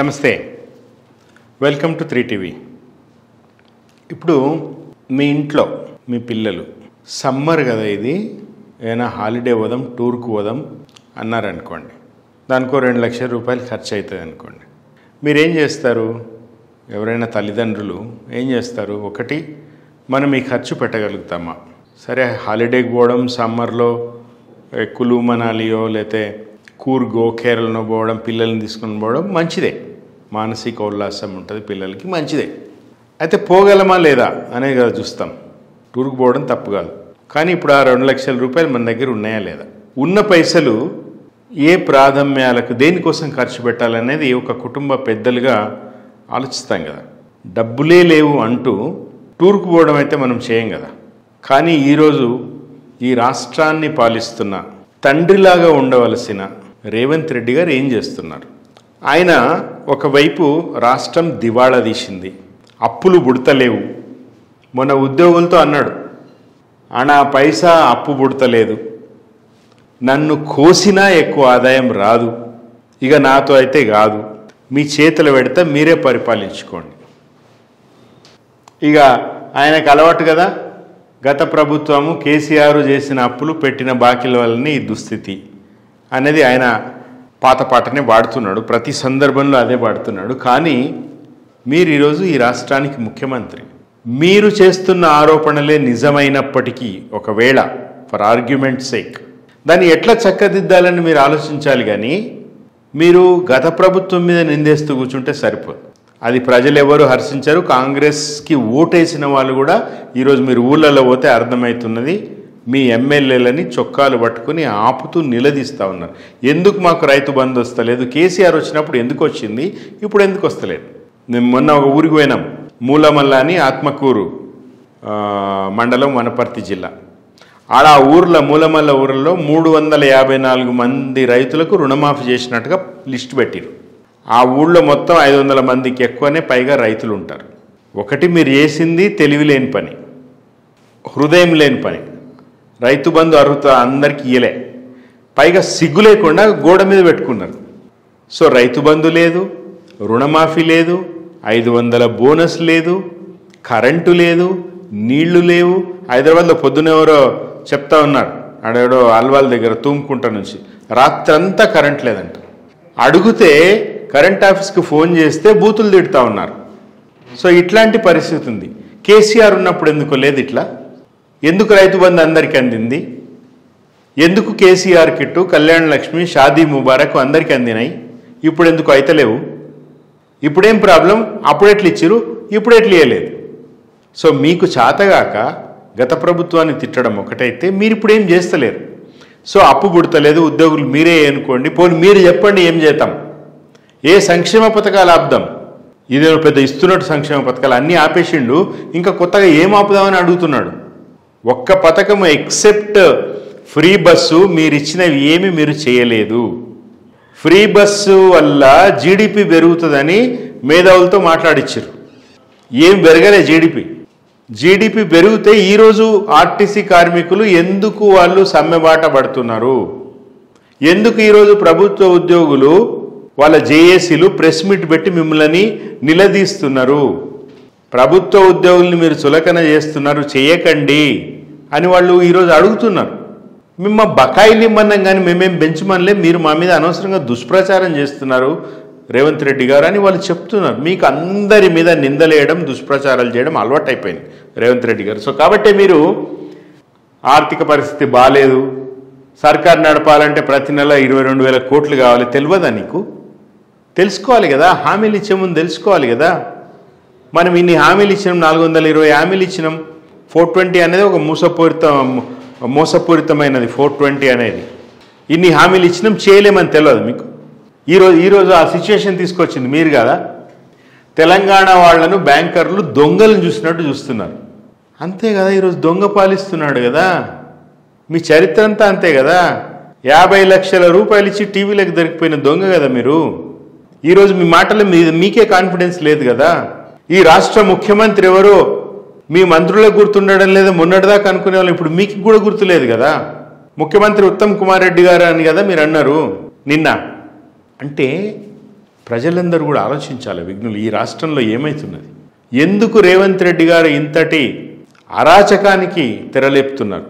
నమస్తే, welcome to 3TV. ఇప్పుడు మీ ఇంట్లో మీ పిల్లలు సమ్మర్ కదా, ఇది ఏదైనా హాలిడే పోదాం, టూర్కు పోదాం అన్నారనుకోండి. దానికో 2 లక్షల రూపాయలు ఖర్చు అవుతుంది అనుకోండి. మీరేం చేస్తారు? ఎవరైనా తల్లిదండ్రులు ఏం చేస్తారు? ఒకటి, మనం ఈ ఖర్చు పెట్టగలుగుతామా? సరే, హాలిడేకి పోవడం సమ్మర్లో కులు మనాలియో లేతే కూర్గో కేరళనో పోవడం, పిల్లల్ని తీసుకొని పోవడం మంచిదే, మానసిక ఉల్లాసం ఉంటుంది, పిల్లలకి మంచిదే. అయితే పోగలమా లేదా అనేది కదా చూస్తాం. టూర్కు పోవడం తప్పు కాదు, కానీ ఇప్పుడు ఆ 2 లక్షల రూపాయలు మన దగ్గర ఉన్నాయా లేదా? ఉన్న పైసలు ఏ ప్రాధాన్యాలకు దేనికోసం ఖర్చు పెట్టాలనేది ఒక కుటుంబ పెద్దలుగా ఆలోచిస్తాం కదా. డబ్బులే లేవు అంటూ టూర్కు పోవడం అయితే మనం చేయం కదా. కానీ ఈరోజు ఈ రాష్ట్రాన్ని పాలిస్తున్న తండ్రిలాగా ఉండవలసిన రేవంత్ రెడ్డి గారు ఏం చేస్తున్నారు? ఆయన ఒకవైపు రాష్ట్రం దివాళా తీసింది, అప్పులు బుడతలేవు. మొన్న ఉద్యోగులతో అన్నాడు, అనా పైసా అప్పు బుడతలేదు, నన్ను కోసినా ఎక్కువ ఆదాయం రాదు, ఇక నాతో అయితే కాదు, మీ చేతులు పెడితే మీరే పరిపాలించుకోండి. ఇక ఆయనకు అలవాటు కదా, గత ప్రభుత్వము కేసీఆర్ చేసిన అప్పులు పెట్టిన బాకీల వల్లనే ఈ దుస్థితి అనేది ఆయన పాత పాటనే వాడుతున్నాడు, ప్రతి సందర్భంలో అదే వాడుతున్నాడు. కానీ మీరు ఈరోజు ఈ రాష్ట్రానికి ముఖ్యమంత్రి, మీరు చేస్తున్న ఆరోపణలే నిజమైనప్పటికీ ఒకవేళ ఫర్ ఆర్గ్యుమెంట్ సేక్ దాన్ని ఎట్లా చక్కదిద్దాలని మీరు ఆలోచించాలి. కానీ మీరు గత ప్రభుత్వం మీద నిందేస్తూ కూర్చుంటే సరిపోదు. అది ప్రజలు ఎవరు హర్షించారు. కాంగ్రెస్కి ఓటేసిన వాళ్ళు కూడా ఈరోజు మీరు ఊళ్ళలో పోతే అర్థమవుతున్నది, మీ ఎమ్మెల్యేలని చొక్కాలు పట్టుకుని ఆపుతూ నిలదీస్తూ ఉన్నారు. ఎందుకు మాకు రైతు బంధు వస్తలేదు? కేసీఆర్ వచ్చినప్పుడు ఎందుకు వచ్చింది, ఇప్పుడు ఎందుకు వస్తలేదు? మేము మొన్న ఒక ఊరికి పోయినాం, మూలమల్ల అని, ఆత్మకూరు మండలం, వనపర్తి జిల్లా. ఆడ ఆ ఊర్లో, మూలమల్ల ఊర్లో 354 మంది రైతులకు రుణమాఫీ చేసినట్టుగా లిస్ట్ పెట్టారు. ఆ ఊళ్ళో మొత్తం 500 మందికి ఎక్కువనే పైగా రైతులు ఉంటారు. ఒకటి, మీరు చేసింది తెలివి లేని పని, హృదయం లేని పని. రైతు బంధు అర్హత అందరికీ ఇయ్యలే, పైగా సిగ్గు లేకుండా గోడ మీద పెట్టుకున్నారు. సో రైతు బంధు లేదు, రుణమాఫీ లేదు, 500 బోనస్ లేదు, కరెంటు లేదు, నీళ్లు లేవు. హైదరాబాద్లో పొద్దున ఎవరో చెప్తా ఉన్నారు, ఆడెవడో అల్వాల్ దగ్గర తూముకుంట నుంచి రాత్రంతా కరెంట్ లేదంట. అడిగితే కరెంట్ ఆఫీస్కి ఫోన్ చేస్తే బూతులు తిడుతూ ఉన్నారు. సో ఇట్లాంటి పరిస్థితి ఉంది. కేసీఆర్ ఉన్నప్పుడు ఎందుకు లేదు ఇట్లా? ఎందుకు రైతు బంధు అందరికీ అందింది? ఎందుకు కేసీఆర్ కిట్టు, కళ్యాణ లక్ష్మి, షాదీ ముబారక్ అందరికీ అందినాయి? ఇప్పుడు ఎందుకు అయితలేవు? ఇప్పుడేం ప్రాబ్లం? అప్పుడెట్లు ఇచ్చిరు, ఇప్పుడు ఎట్లు ఇవ్వలేదు? సో మీకు చేతగాక గత ప్రభుత్వాన్ని తిట్టడం ఒకటైతే, మీరు ఇప్పుడు ఏం చేస్తలేరు. సో అప్పు పుడతలేదు, ఉద్యోగులు మీరే అనుకోండి, పోనీ మీరు చెప్పండి ఏం చేద్దాం, ఏ సంక్షేమ పథకాలు ఆపుదాం? ఇదే పెద్ద ఇస్తున్నట్టు సంక్షేమ పథకాలు అన్నీ ఆపేసిండు, ఇంకా కొత్తగా ఏం ఆపుదామని అడుగుతున్నాడు. ఒక్క పథకం ఎక్సెప్ట్ ఫ్రీ బస్సు మీరు ఇచ్చినవి ఏమి మీరు చేయలేదు. ఫ్రీ బస్సు వల్ల జీడిపి పెరుగుతుందని మేధావులతో మాట్లాడిచ్చారు. ఏం పెరగలే జీడిపి పెరిగితే ఈరోజు ఆర్టీసీ కార్మికులు ఎందుకు వాళ్ళు సమ్మెబాట పడుతున్నారు? ఎందుకు ఈరోజు ప్రభుత్వ ఉద్యోగులు వాళ్ళ జేఏసీలు ప్రెస్ మీట్ పెట్టి మిమ్మల్ని నిలదీస్తున్నారు? ప్రభుత్వ ఉద్యోగుల్ని మీరు చులకన చేస్తున్నారు, చేయకండి అని వాళ్ళు ఈరోజు అడుగుతున్నారు. మిమ్మ బకాయిలు ఇమ్మన్నాం కానీ మేమేం బెంచ్మన్లే, మీరు మా మీద అనవసరంగా దుష్ప్రచారం చేస్తున్నారు రేవంత్ రెడ్డి గారు అని వాళ్ళు చెప్తున్నారు. మీకు అందరి మీద నిందలేయడం, దుష్ప్రచారాలు చేయడం అలవాటు అయిపోయింది రేవంత్ రెడ్డి గారు. సో కాబట్టి మీరు ఆర్థిక పరిస్థితి బాగాలేదు, సర్కారు నడపాలంటే ప్రతి నెల 22,000 కోట్లు కావాలి, తెలియదా నీకు? తెలుసుకోవాలి కదా, హామీలు ఇచ్చే ముందు తెలుసుకోవాలి కదా. మనం ఇన్ని హామీలు ఇచ్చినాం, 420 హామీలు ఇచ్చినాం. 420 అనేది ఒక మోసపూరితమైనది. 420 అనేది ఇన్ని హామీలు ఇచ్చినాం, చేయలేమని తెలియదు మీకు? ఈరోజు ఆ సిచ్యువేషన్ తీసుకొచ్చింది మీరు కదా. తెలంగాణ వాళ్లను బ్యాంకర్లు దొంగలను చూసినట్టు చూస్తున్నారు, అంతే కదా. ఈరోజు దొంగ పాలిస్తున్నాడు కదా, మీ చరిత్ర అంతా అంతే కదా. 50 లక్షల రూపాయలు ఇచ్చి టీవీలకు దొరికిపోయిన దొంగ కదా మీరు. ఈరోజు మీ మాటల మీద మీకే కాన్ఫిడెన్స్ లేదు కదా. ఈ రాష్ట్ర ముఖ్యమంత్రి ఎవరో మీ మంత్రులకు గుర్తుండడం లేదా, మొన్నటిదాకా అనుకునే వాళ్ళు ఇప్పుడు మీకు కూడా గుర్తులేదు కదా. ముఖ్యమంత్రి ఉత్తమ్ కుమార్ రెడ్డి గారు అని కదా మీరు అన్నారు నిన్న. అంటే ప్రజలందరూ కూడా ఆలోచించాలి. విఘ్నులు, ఈ రాష్ట్రంలో ఏమవుతున్నది? ఎందుకు రేవంత్ రెడ్డి గారు ఇంతటి అరాచకానికి తెరలేపుతున్నారు?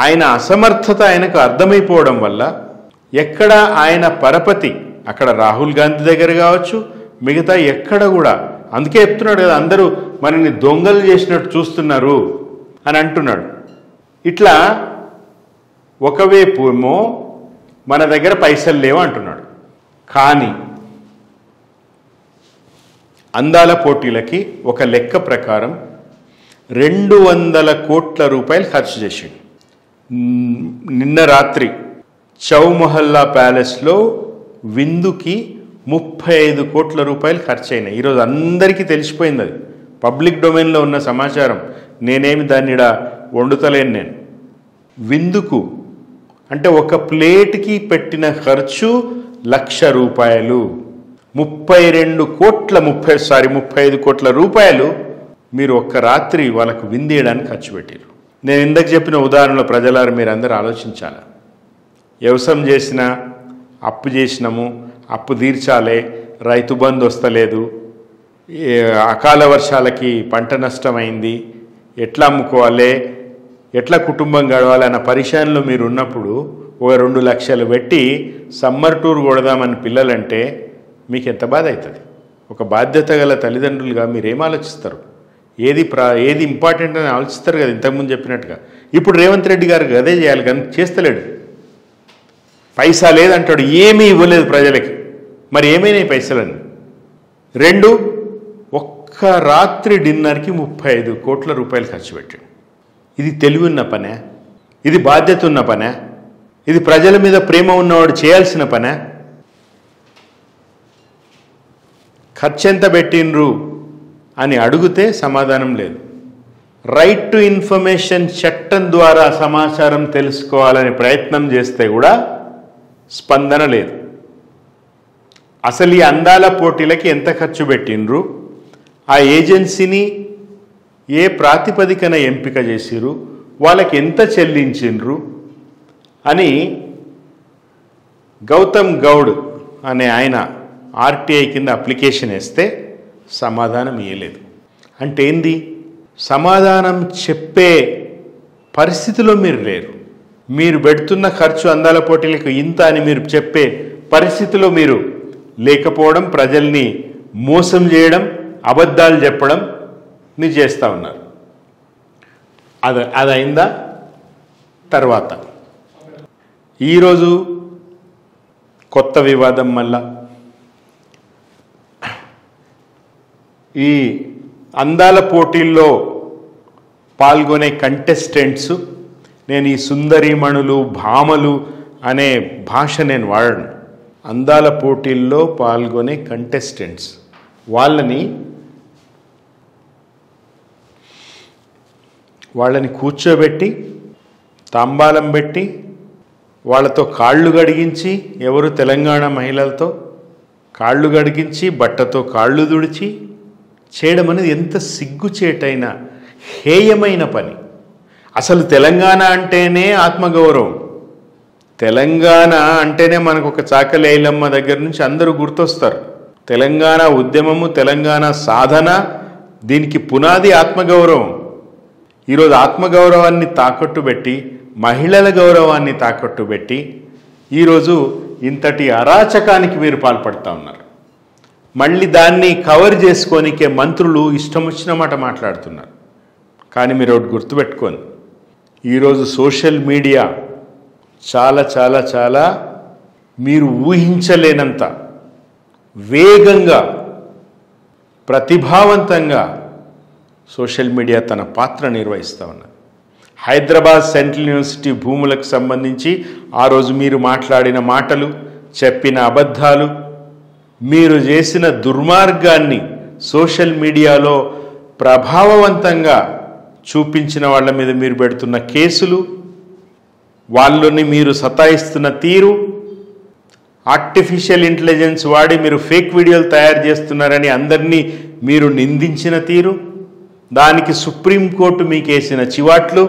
ఆయన అసమర్థత ఆయనకు అర్థమైపోవడం వల్ల ఎక్కడ ఆయన పరపతి, అక్కడ రాహుల్ గాంధీ దగ్గర కావచ్చు, మిగతా ఎక్కడ కూడా, అందుకే చెప్తున్నాడు కదా, అందరూ మనల్ని దొంగలు చేసినట్టు చూస్తున్నారు అని అంటున్నాడు. ఇట్లా ఒకవైపు ఏమో మన దగ్గర పైసలు లేవు అంటున్నాడు, కానీ అందాల పోటీలకి ఒక లెక్క ప్రకారం 200 కోట్ల రూపాయలు ఖర్చు చేసిండు. నిన్న రాత్రి చౌమహల్లా ప్యాలెస్లో విందుకి 35 కోట్ల రూపాయలు ఖర్చు అయినాయి. ఈరోజు అందరికీ తెలిసిపోయింది, అది పబ్లిక్ డొమైన్లో ఉన్న సమాచారం. నేనేమి దాన్ని వండుతలేను. నేను విందుకు అంటే ఒక ప్లేట్కి పెట్టిన ఖర్చు 1,00,000 రూపాయలు. 35 కోట్ల రూపాయలు మీరు ఒక్క రాత్రి వాళ్ళకు విందేయడానికి ఖర్చు పెట్టారు. నేను ఇందాక చెప్పిన ఉదాహరణలో ప్రజలారు మీరు అందరూ ఆలోచించాలి. వ్యవసాయం చేసినా, అప్పు చేసినాము, అప్పు తీర్చాలి, రైతు బంధు వస్తలేదు, అకాల వర్షాలకి పంట నష్టమైంది, ఎట్లా అమ్ముకోవాలి, ఎట్లా కుటుంబం గడవాలి అన్న పరిశానలో మీరు ఉన్నప్పుడు ఒక 2 లక్షలు పెట్టి సమ్మర్ టూర్ కొడదామని పిల్లలంటే మీకు ఎంత బాధ అవుతుంది? ఒక బాధ్యత గల తల్లిదండ్రులుగా మీరేం ఆలోచిస్తారు? ఏది ఇంపార్టెంట్ అని ఆలోచిస్తారు కదా, ఇంతకుముందు చెప్పినట్టుగా. ఇప్పుడు రేవంత్ రెడ్డి గారికి అదే చేయాలి, కానీ చేస్తలేడు. పైసా లేదంటాడు, ఏమీ ఇవ్వలేదు ప్రజలకి. మరి ఏమైనాయి పైసలని? 2 ఒక్క రాత్రి డిన్నర్కి 35 కోట్ల రూపాయలు ఖర్చు పెట్టాడు. ఇది తెలివి ఉన్న పనే? ఇది బాధ్యత ఉన్న పనే? ఇది ప్రజల మీద ప్రేమ ఉన్నవాడు చేయాల్సిన పనే? ఖర్చు ఎంత పెట్టినరు అని అడిగితే సమాధానం లేదు. రైట్ టు ఇన్ఫర్మేషన్ చట్టం ద్వారా సమాచారం తెలుసుకోవాలని ప్రయత్నం చేస్తే కూడా స్పందన లేదు. అసలు ఈ అందాల పోటీలకి ఎంత ఖర్చు పెట్టినరు, ఆ ఏజెన్సీని ఏ ప్రాతిపదికన ఎంపిక చేసిరు, వాళ్ళకి ఎంత చెల్లించిండ్రు అని గౌతమ్ గౌడ్ అనే ఆయన ఆర్టీఐ కింద అప్లికేషన్ వేస్తే సమాధానం ఇవ్వలేదు. అంటే ఏంది? సమాధానం చెప్పే పరిస్థితిలో మీరు లేరు. మీరు పెడుతున్న ఖర్చు అందాల పోటీలకు ఇంత అని మీరు చెప్పే పరిస్థితిలో మీరు లేకపోవడం, ప్రజల్ని మోసం చేయడం, అబద్ధాలు చెప్పడం మీరు చేస్తూ ఉన్నారు. అది అయిందా? తర్వాత ఈరోజు కొత్త వివాదం మళ్ళా ఈ అందాల పోటీల్లో పాల్గొనే కంటెస్టెంట్స్, నేను ఈ సుందరీమణులు, భామలు అనే భాష నేను వాడను. అందాల పోటీల్లో పాల్గొనే కంటెస్టెంట్స్ వాళ్ళని కూర్చోబెట్టి తాంబాలం పెట్టి వాళ్ళతో కాళ్ళు గడిగించి, ఎవరు తెలంగాణ మహిళలతో కాళ్ళు గడిగించి బట్టతో కాళ్ళు దుడిచి చేయడం అనేది ఎంత సిగ్గుచేటైన హేయమైన పని. అసలు తెలంగాణ అంటేనే ఆత్మగౌరవం. తెలంగాణ అంటేనే మనకు ఒక చాకలి ఐలమ్మ దగ్గర నుంచి అందరూ గుర్తొస్తారు. తెలంగాణ ఉద్యమము, తెలంగాణ సాధన, దీనికి పునాది ఆత్మగౌరవం. ఈరోజు ఆత్మగౌరవాన్ని తాకట్టు పెట్టి, మహిళల గౌరవాన్ని తాకట్టు పెట్టి ఈరోజు ఇంతటి అరాచకానికి మీరు పాల్పడుతూ ఉన్నారు. మళ్ళీ దాన్ని కవర్ చేసుకోనికే మంత్రులు ఇష్టం వచ్చిన మాట మాట్లాడుతున్నారు. కానీ మీరు ఒకటి గుర్తుపెట్టుకోండి, ఈరోజు సోషల్ మీడియా చాలా చాలా చాలా మీరు ఊహించలేనంత వేగంగా, ప్రతిభావంతంగా సోషల్ మీడియా తన పాత్ర నిర్వహిస్తూ ఉన్నది. హైదరాబాద్ సెంట్రల్ యూనివర్సిటీ భూములకు సంబంధించి ఆ రోజు మీరు మాట్లాడిన మాటలు, చెప్పిన అబద్ధాలు, మీరు చేసిన దుర్మార్గాన్ని సోషల్ మీడియాలో ప్రభావవంతంగా చూపించిన వాళ్ళ మీద మీరు పెడుతున్న కేసులు, వాళ్ళని మీరు సతాయిస్తున్న తీరు, ఆర్టిఫిషియల్ ఇంటెలిజెన్స్ వాడి మీరు ఫేక్ వీడియోలు తయారు చేస్తున్నారని అందరినీ మీరు నిందించిన తీరు, దానికి సుప్రీంకోర్టు మీకు వేసిన చివాట్లు,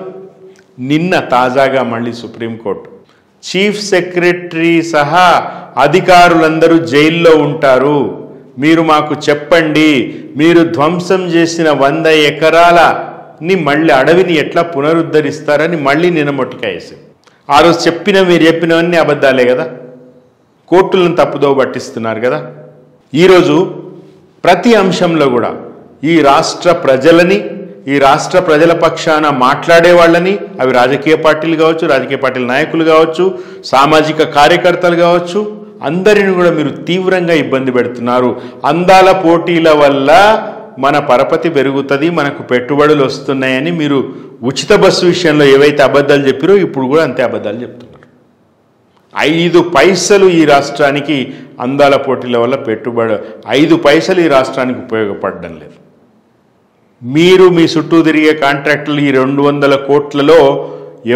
నిన్న తాజాగా మళ్ళీ సుప్రీంకోర్టు చీఫ్ సెక్రటరీ సహా అధికారులందరూ జైల్లో ఉంటారు, మీరు మాకు చెప్పండి, మీరు ధ్వంసం చేసిన 100 ఎకరాలని మళ్ళీ అడవిని ఎట్లా పునరుద్ధరిస్తారని మళ్ళీ నినమొట్టికాయేసి. ఆ రోజు మీరు చెప్పినవన్నీ అబద్ధాలే కదా, కోర్టులను తప్పుదో పట్టిస్తున్నారు కదా. ఈరోజు ప్రతి అంశంలో కూడా ఈ రాష్ట్ర ప్రజలని, ఈ రాష్ట్ర ప్రజల పక్షాన మాట్లాడే వాళ్ళని, అవి రాజకీయ పార్టీలు కావచ్చు, రాజకీయ పార్టీల నాయకులు కావచ్చు, సామాజిక కార్యకర్తలు కావచ్చు, అందరిని కూడా మీరు తీవ్రంగా ఇబ్బంది పెడుతున్నారు. అందాల పోటీల వల్ల మన పరపతి పెరుగుతుంది, మనకు పెట్టుబడులు వస్తున్నాయని మీరు ఉచిత బస్సు విషయంలో ఏవైతే అబద్ధాలు చెప్పారో ఇప్పుడు కూడా అంతే అబద్ధాలు చెప్తున్నారు. 5 పైసలు ఈ రాష్ట్రానికి అందాల పోటీల వల్ల పెట్టుబడి 5 పైసలు ఈ రాష్ట్రానికి ఉపయోగపడడం లేదు. మీరు మీ చుట్టూ తిరిగే కాంట్రాక్టులు ఈ 200 కోట్లలో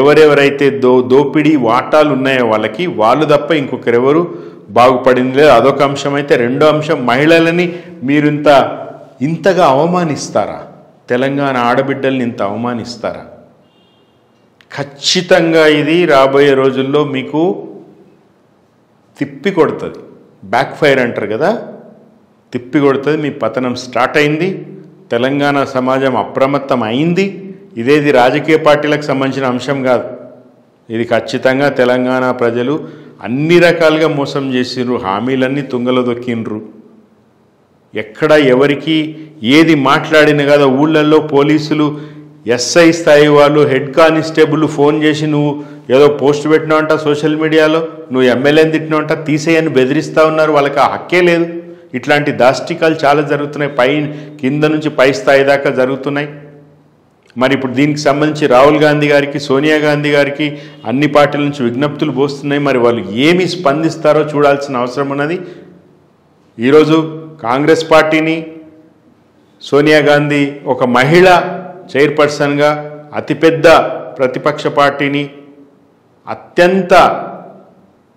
ఎవరెవరైతే దోపిడీ వాటాలు ఉన్నాయో వాళ్ళు తప్ప ఇంకొకరెవరు బాగుపడింది లేదు. అదొక అంశం. అయితే రెండో అంశం, మహిళలని మీరు ఇంతగా అవమానిస్తారా? తెలంగాణ ఆడబిడ్డల్ని ఇంత అవమానిస్తారా? ఖచ్చితంగా ఇది రాబోయే రోజుల్లో మీకు తిప్పి కొడుతుంది. బ్యాక్ ఫైర్ అంటారు కదా, తిప్పి కొడుతుంది. మీ పతనం స్టార్ట్ అయింది. తెలంగాణ సమాజం అప్రమత్తం అయింది. ఇదేది రాజకీయ పార్టీలకు సంబంధించిన అంశం కాదు. ఇది ఖచ్చితంగా తెలంగాణ ప్రజలు అన్ని రకాలుగా మోసం చేసిర్రు, హామీలన్నీ తుంగలో దొక్కిండ్రు. ఎక్కడ ఎవరికి ఏది మాట్లాడిన కదా, ఊళ్ళల్లో పోలీసులు, ఎస్ఐ స్థాయి వాళ్ళు, హెడ్ కానిస్టేబుల్ ఫోన్ చేసి నువ్వు ఏదో పోస్ట్ పెట్టినావంట సోషల్ మీడియాలో, నువ్వు ఎమ్మెల్యేని తిట్టినావంట, తీసేయని బెదిరిస్తూ ఉన్నారు. వాళ్ళకి ఆ హక్కే లేదు. ఇట్లాంటి దాష్టికాలు చాలా జరుగుతున్నాయి, కింద నుంచి పై స్థాయి దాకా జరుగుతున్నాయి. మరి ఇప్పుడు దీనికి సంబంధించి రాహుల్ గాంధీ గారికి, సోనియా గాంధీ గారికి అన్ని పార్టీల నుంచి విజ్ఞప్తులు పోస్తున్నాయి. మరి వాళ్ళు ఏమి స్పందిస్తారో చూడాల్సిన అవసరం ఉన్నది. ఈరోజు కాంగ్రెస్ పార్టీని, సోనియా గాంధీ ఒక మహిళ చైర్పర్సన్గా అతిపెద్ద ప్రతిపక్ష పార్టీని, అత్యంత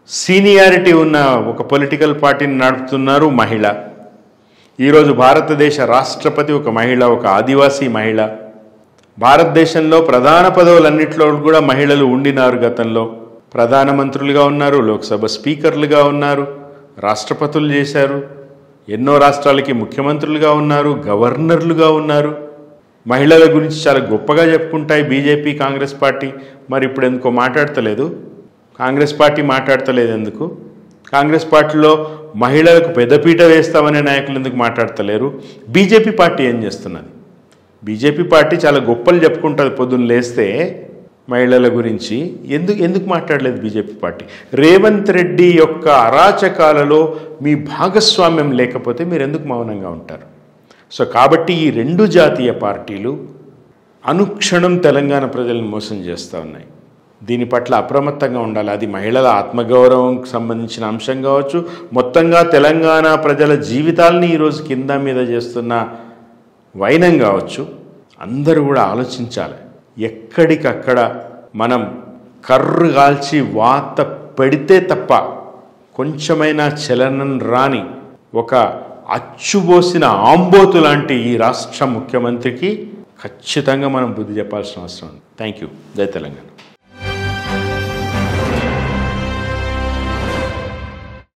సీనియారిటీ ఉన్న ఒక పొలిటికల్ పార్టీని నడుపుతున్నారు మహిళ. ఈరోజు భారతదేశ రాష్ట్రపతి ఒక మహిళ, ఒక ఆదివాసీ మహిళ. భారతదేశంలో ప్రధాన పదవులన్నింటిలో కూడా మహిళలు ఉండినారు. గతంలో ప్రధానమంత్రులుగా ఉన్నారు, లోక్సభ స్పీకర్లుగా ఉన్నారు, రాష్ట్రపతులు చేశారు, ఎన్నో రాష్ట్రాలకి ముఖ్యమంత్రులుగా ఉన్నారు, గవర్నర్లుగా ఉన్నారు. మహిళల గురించి చాలా గొప్పగా చెప్పుకుంటాయి బీజేపీ, కాంగ్రెస్ పార్టీ. మరి ఇప్పుడు ఎందుకో మాట్లాడతలేదు, కాంగ్రెస్ పార్టీ మాట్లాడతలేదు ఎందుకు? కాంగ్రెస్ పార్టీలో మహిళలకు పెద్దపీట వేస్తామనే నాయకులు ఎందుకు మాట్లాడతలేరు? బీజేపీ పార్టీ ఏం చేస్తున్నది? బీజేపీ పార్టీ చాలా గొప్పలు చెప్పుకుంటుంది పొద్దున్న లేస్తే మహిళల గురించి. ఎందుకు మాట్లాడలేదు బీజేపీ పార్టీ? రేవంత్ రెడ్డి యొక్క అరాచకాలలో మీ భాగస్వామ్యం లేకపోతే మీరు ఎందుకు మౌనంగా ఉంటారు? సో కాబట్టి ఈ 2 జాతీయ పార్టీలు అనుక్షణం తెలంగాణ ప్రజలను మోసం చేస్తూ ఉన్నాయి. దీని పట్ల అప్రమత్తంగా ఉండాలి. అది మహిళల ఆత్మగౌరవంకి సంబంధించిన అంశం కావచ్చు, మొత్తంగా తెలంగాణ ప్రజల జీవితాలని ఈరోజు కింద మీద చేస్తున్న వైనం కావచ్చు. అందరూ కూడా ఆలోచించాలి. ఎక్కడికక్కడ మనం కర్రు కాల్చి వాత పెడితే తప్ప కొంచెమైనా చలనం రాని ఒక అచ్చుబోసిన ఆంబోతు లాంటి ఈ రాష్ట్ర ముఖ్యమంత్రికి ఖచ్చితంగా మనం బుద్ధి చెప్పాల్సిన అవసరం ఉంది. Thank you. జై తెలంగాణ.